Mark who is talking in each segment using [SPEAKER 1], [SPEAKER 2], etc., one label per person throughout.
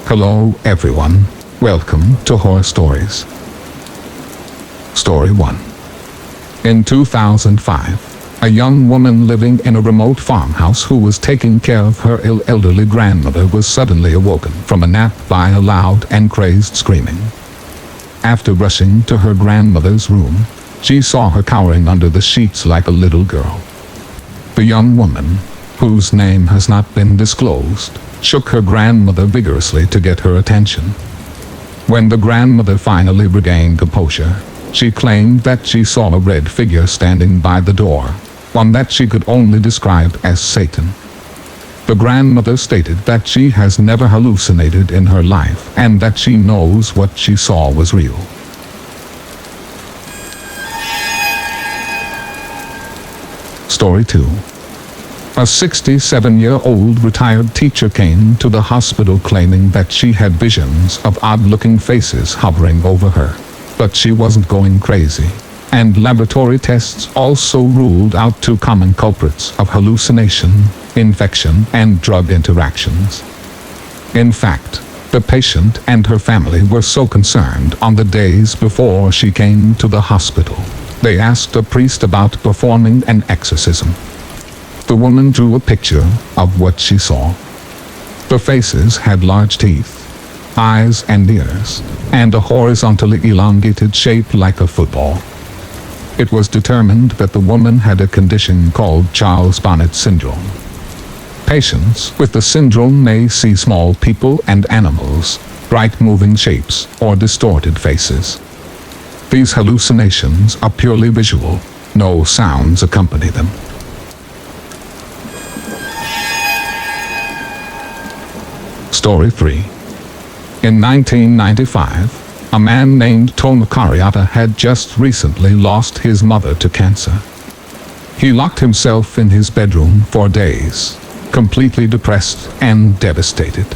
[SPEAKER 1] Hello everyone, welcome to Horror Stories. Story 1. In 2005, a young woman living in a remote farmhouse who was taking care of her ill elderly grandmother was suddenly awoken from a nap by a loud and crazed screaming. After rushing to her grandmother's room, she saw her cowering under the sheets like a little girl. The young woman, whose name has not been disclosed, shook her grandmother vigorously to get her attention. When the grandmother finally regained composure, she claimed that she saw a red figure standing by the door, one that she could only describe as Satan. The grandmother stated that she has never hallucinated in her life and that she knows what she saw was real. Story 2. A 67-year-old retired teacher came to the hospital claiming that she had visions of odd-looking faces hovering over her, but she wasn't going crazy, and laboratory tests also ruled out two common culprits of hallucination, infection, and drug interactions. In fact, the patient and her family were so concerned on the days before she came to the hospital, they asked a priest about performing an exorcism. The woman drew a picture of what she saw. The faces had large teeth, eyes and ears, and a horizontally elongated shape like a football. It was determined that the woman had a condition called Charles Bonnet syndrome. Patients with the syndrome may see small people and animals, bright moving shapes, or distorted faces. These hallucinations are purely visual, no sounds accompany them. Story 3. In 1995, a man named Tony Cariata had just recently lost his mother to cancer. He locked himself in his bedroom for days, completely depressed and devastated.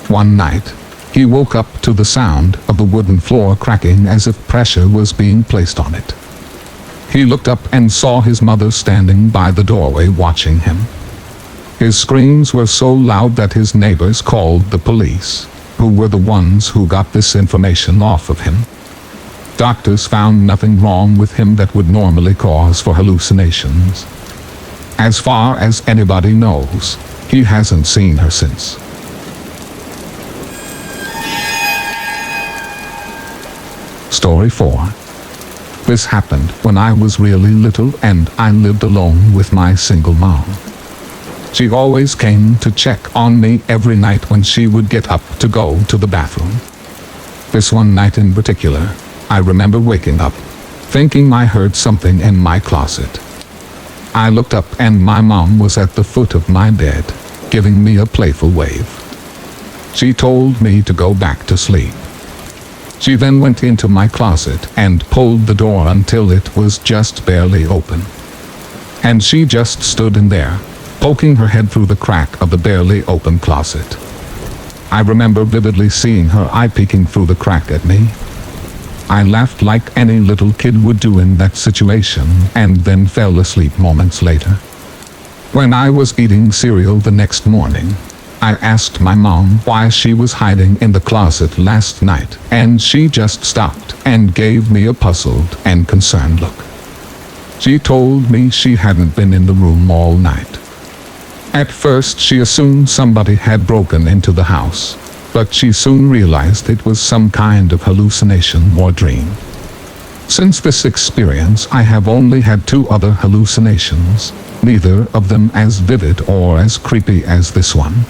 [SPEAKER 1] One night, he woke up to the sound of the wooden floor cracking as if pressure was being placed on it. He looked up and saw his mother standing by the doorway watching him. His screams were so loud that his neighbors called the police, who were the ones who got this information off of him. Doctors found nothing wrong with him that would normally cause for hallucinations. As far as anybody knows, he hasn't seen her since. Story 4. This happened when I was really little and I lived alone with my single mom. She always came to check on me every night when she would get up to go to the bathroom. This one night in particular, I remember waking up, thinking I heard something in my closet. I looked up and my mom was at the foot of my bed, giving me a playful wave. She told me to go back to sleep. She then went into my closet and pulled the door until it was just barely open. And she just stood in there, poking her head through the crack of the barely open closet. I remember vividly seeing her eye peeking through the crack at me. I laughed like any little kid would do in that situation and then fell asleep moments later. When I was eating cereal the next morning, I asked my mom why she was hiding in the closet last night, and she just stopped and gave me a puzzled and concerned look. She told me she hadn't been in the room all night. At first she assumed somebody had broken into the house, but she soon realized it was some kind of hallucination or dream. Since this experience I have only had two other hallucinations, neither of them as vivid or as creepy as this one.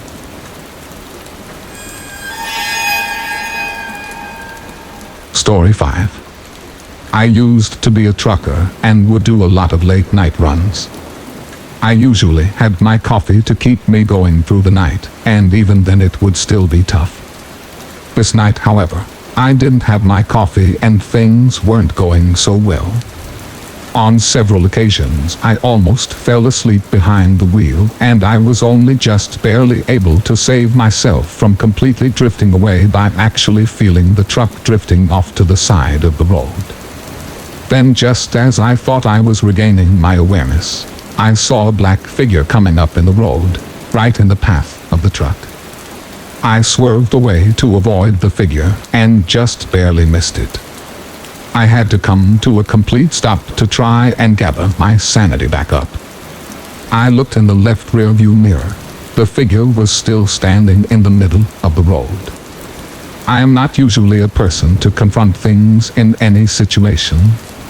[SPEAKER 1] Story 5. I used to be a trucker and would do a lot of late night runs. I usually had my coffee to keep me going through the night, and even then it would still be tough. This night, however, I didn't have my coffee and things weren't going so well. On several occasions I almost fell asleep behind the wheel, and I was only just barely able to save myself from completely drifting away by actually feeling the truck drifting off to the side of the road. Then, just as I thought I was regaining my awareness, I saw a black figure coming up in the road, right in the path of the truck. I swerved away to avoid the figure and just barely missed it. I had to come to a complete stop to try and gather my sanity back up. I looked in the left rearview mirror. The figure was still standing in the middle of the road. I am not usually a person to confront things in any situation,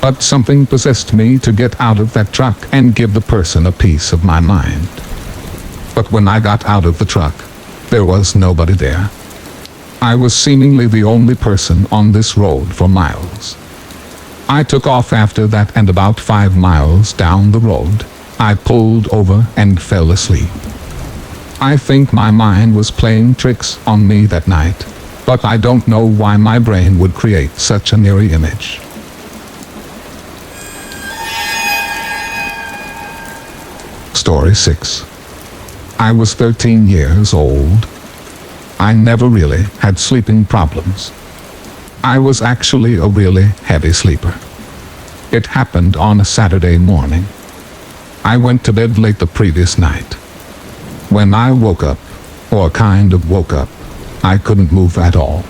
[SPEAKER 1] but something possessed me to get out of that truck and give the person a piece of my mind. But when I got out of the truck, there was nobody there. I was seemingly the only person on this road for miles. I took off after that, and about 5 miles down the road, I pulled over and fell asleep. I think my mind was playing tricks on me that night, but I don't know why my brain would create such an eerie image. Story 6. I was 13 years old. I never really had sleeping problems. I was actually a really heavy sleeper. It happened on a Saturday morning. I went to bed late the previous night. When I woke up, or kind of woke up, I couldn't move at all.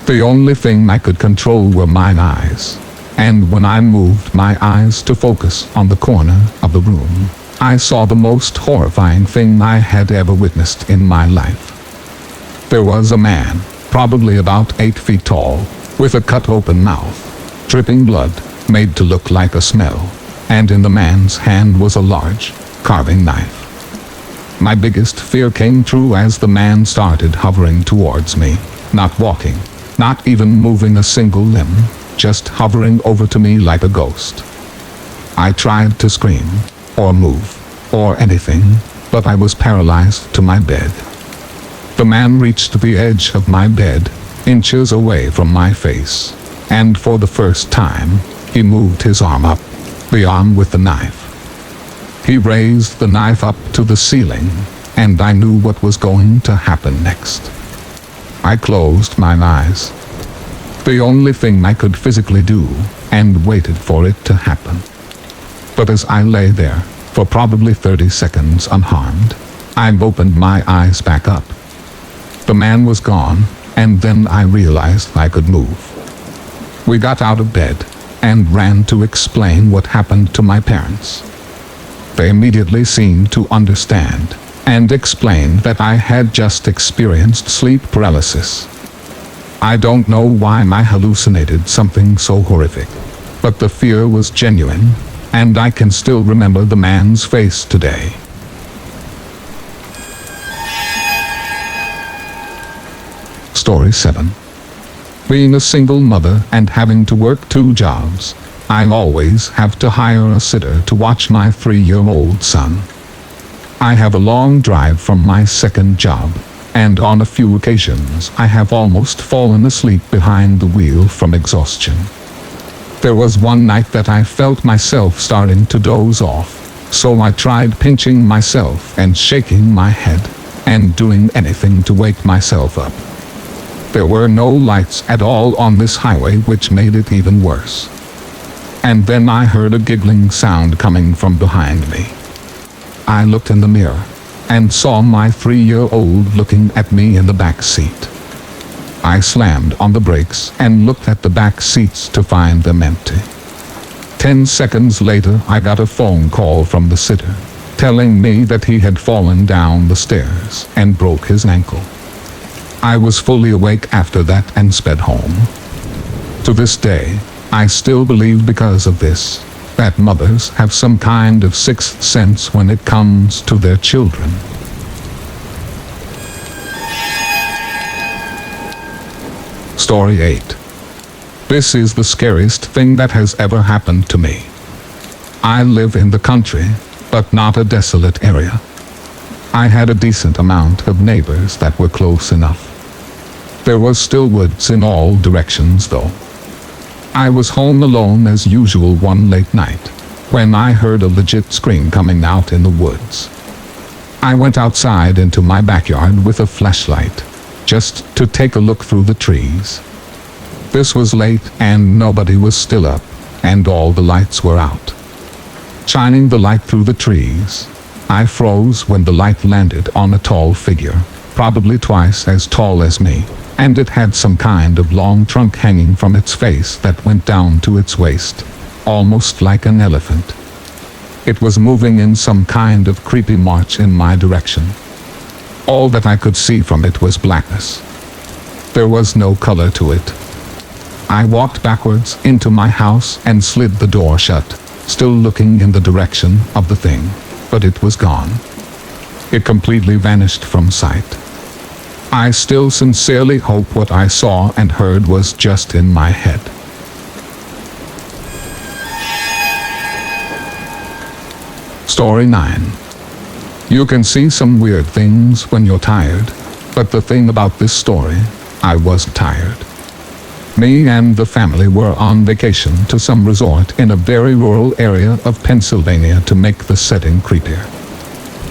[SPEAKER 1] The only thing I could control were my eyes, and when I moved my eyes to focus on the corner of the room, I saw the most horrifying thing I had ever witnessed in my life. There was a man, probably about 8 feet tall, with a cut-open mouth, dripping blood, made to look like a smell, and in the man's hand was a large, carving knife. My biggest fear came true as the man started hovering towards me, not walking, not even moving a single limb, just hovering over to me like a ghost. I tried to scream, or move, or anything, but I was paralyzed to my bed. The man reached the edge of my bed, inches away from my face, and for the first time, he moved his arm up, the arm with the knife. He raised the knife up to the ceiling, and I knew what was going to happen next. I closed my eyes. The only thing I could physically do, and waited for it to happen. But as I lay there, for probably 30 seconds unharmed, I opened my eyes back up. The man was gone, and then I realized I could move. We got out of bed, and ran to explain what happened to my parents. They immediately seemed to understand, and explained that I had just experienced sleep paralysis. I don't know why I hallucinated something so horrific, but the fear was genuine, and I can still remember the man's face today. Story 7. Being a single mother and having to work 2 jobs, I always have to hire a sitter to watch my 3-year-old son. I have a long drive from my second job, and on a few occasions I have almost fallen asleep behind the wheel from exhaustion. There was one night that I felt myself starting to doze off, so I tried pinching myself and shaking my head, and doing anything to wake myself up. There were no lights at all on this highway, which made it even worse. And then I heard a giggling sound coming from behind me. I looked in the mirror, and saw my 3-year-old looking at me in the back seat. I slammed on the brakes and looked at the back seats to find them empty. 10 seconds later, I got a phone call from the sitter, telling me that he had fallen down the stairs and broke his ankle. I was fully awake after that and sped home. To this day, I still believe because of this, that mothers have some kind of sixth sense when it comes to their children. Story 8. This is the scariest thing that has ever happened to me. I live in the country, but not a desolate area. I had a decent amount of neighbors that were close enough. There was still woods in all directions though. I was home alone as usual one late night, when I heard a legit scream coming out in the woods. I went outside into my backyard with a flashlight, just to take a look through the trees. This was late and nobody was still up, and all the lights were out. Shining the light through the trees, I froze when the light landed on a tall figure, probably twice as tall as me, and it had some kind of long trunk hanging from its face that went down to its waist, almost like an elephant. It was moving in some kind of creepy march in my direction. All that I could see from it was blackness. There was no color to it. I walked backwards into my house and slid the door shut, still looking in the direction of the thing, but it was gone. It completely vanished from sight. I still sincerely hope what I saw and heard was just in my head. Story 9. You can see some weird things when you're tired, but the thing about this story, I wasn't tired. Me and the family were on vacation to some resort in a very rural area of Pennsylvania to make the setting creepier.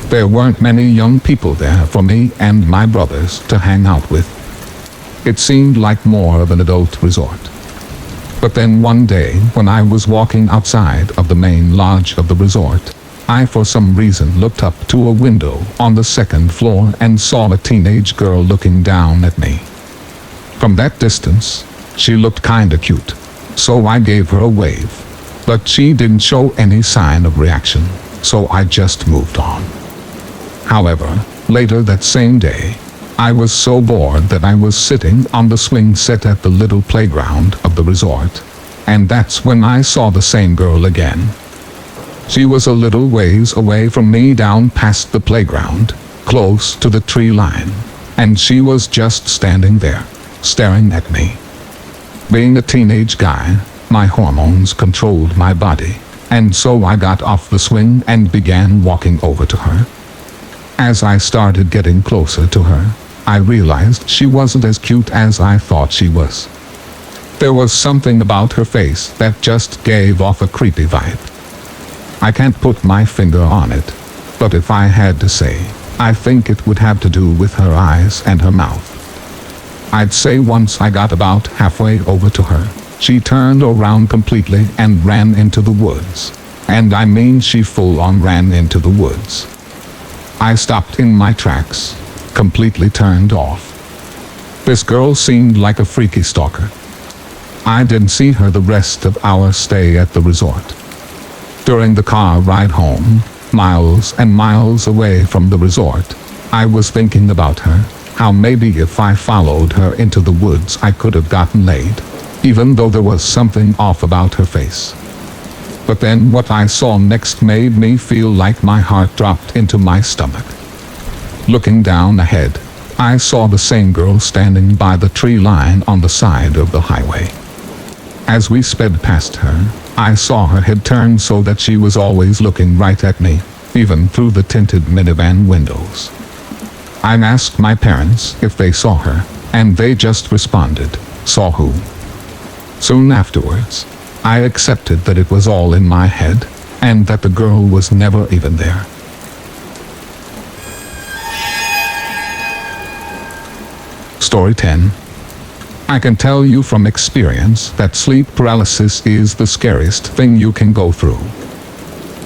[SPEAKER 1] There weren't many young people there for me and my brothers to hang out with. It seemed like more of an adult resort. But then one day, when I was walking outside of the main lodge of the resort, I for some reason looked up to a window on the second floor and saw a teenage girl looking down at me. From that distance, she looked kinda cute, so I gave her a wave. But she didn't show any sign of reaction, so I just moved on. However, later that same day, I was so bored that I was sitting on the swing set at the little playground of the resort, and that's when I saw the same girl again. She was a little ways away from me down past the playground, close to the tree line, and she was just standing there, staring at me. Being a teenage guy, my hormones controlled my body, and so I got off the swing and began walking over to her. As I started getting closer to her, I realized she wasn't as cute as I thought she was. There was something about her face that just gave off a creepy vibe. I can't put my finger on it, but if I had to say, I think it would have to do with her eyes and her mouth. I'd say once I got about halfway over to her, she turned around completely and ran into the woods. And I mean she full-on ran into the woods. I stopped in my tracks, completely turned off. This girl seemed like a freaky stalker. I didn't see her the rest of our stay at the resort. During the car ride home, miles and miles away from the resort, I was thinking about her, how maybe if I followed her into the woods I could have gotten laid, even though there was something off about her face. But then what I saw next made me feel like my heart dropped into my stomach. Looking down ahead, I saw the same girl standing by the tree line on the side of the highway. As we sped past her, I saw her head turn so that she was always looking right at me, even through the tinted minivan windows. I asked my parents if they saw her, and they just responded, "Saw who?" Soon afterwards, I accepted that it was all in my head, and that the girl was never even there. Story 10. I can tell you from experience that sleep paralysis is the scariest thing you can go through.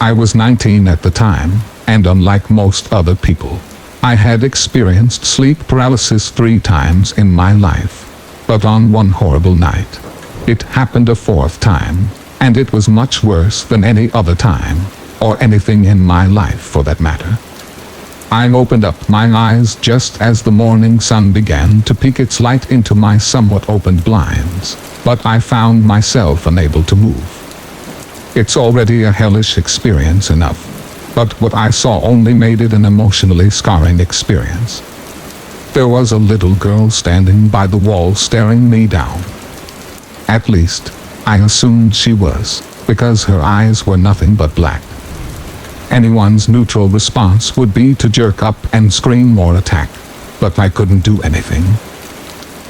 [SPEAKER 1] I was 19 at the time, and unlike most other people, I had experienced sleep paralysis 3 times in my life. But on one horrible night, it happened a 4th time, and it was much worse than any other time, or anything in my life for that matter. I opened up my eyes just as the morning sun began to peek its light into my somewhat opened blinds, but I found myself unable to move. It's already a hellish experience enough, but what I saw only made it an emotionally scarring experience. There was a little girl standing by the wall staring me down. At least, I assumed she was, because her eyes were nothing but black. Anyone's neutral response would be to jerk up and scream or attack, but I couldn't do anything.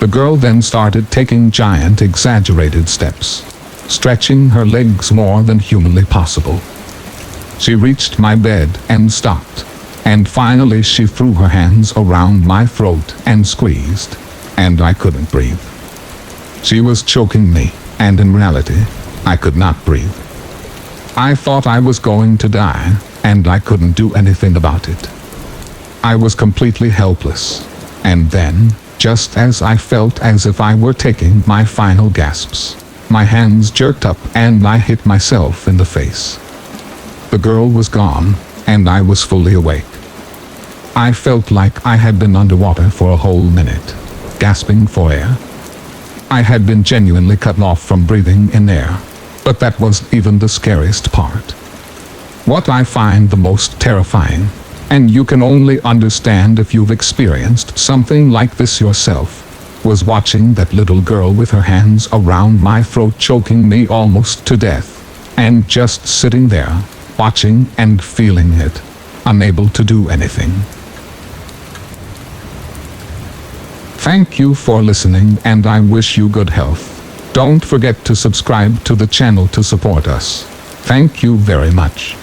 [SPEAKER 1] The girl then started taking giant exaggerated steps, stretching her legs more than humanly possible. She reached my bed and stopped, and finally she threw her hands around my throat and squeezed, and I couldn't breathe. She was choking me, and in reality, I could not breathe. I thought I was going to die, and I couldn't do anything about it. I was completely helpless, And then, just as I felt as if I were taking my final gasps, my hands jerked up and I hit myself in the face. The girl was gone, and I was fully awake. I felt like I had been underwater for a whole minute, gasping for air. I had been genuinely cut off from breathing in air, but that wasn't even the scariest part. What I find the most terrifying, and you can only understand if you've experienced something like this yourself, was watching that little girl with her hands around my throat choking me almost to death, and just sitting there, watching and feeling it, unable to do anything. Thank you for listening, and I wish you good health. Don't forget to subscribe to the channel to support us. Thank you very much.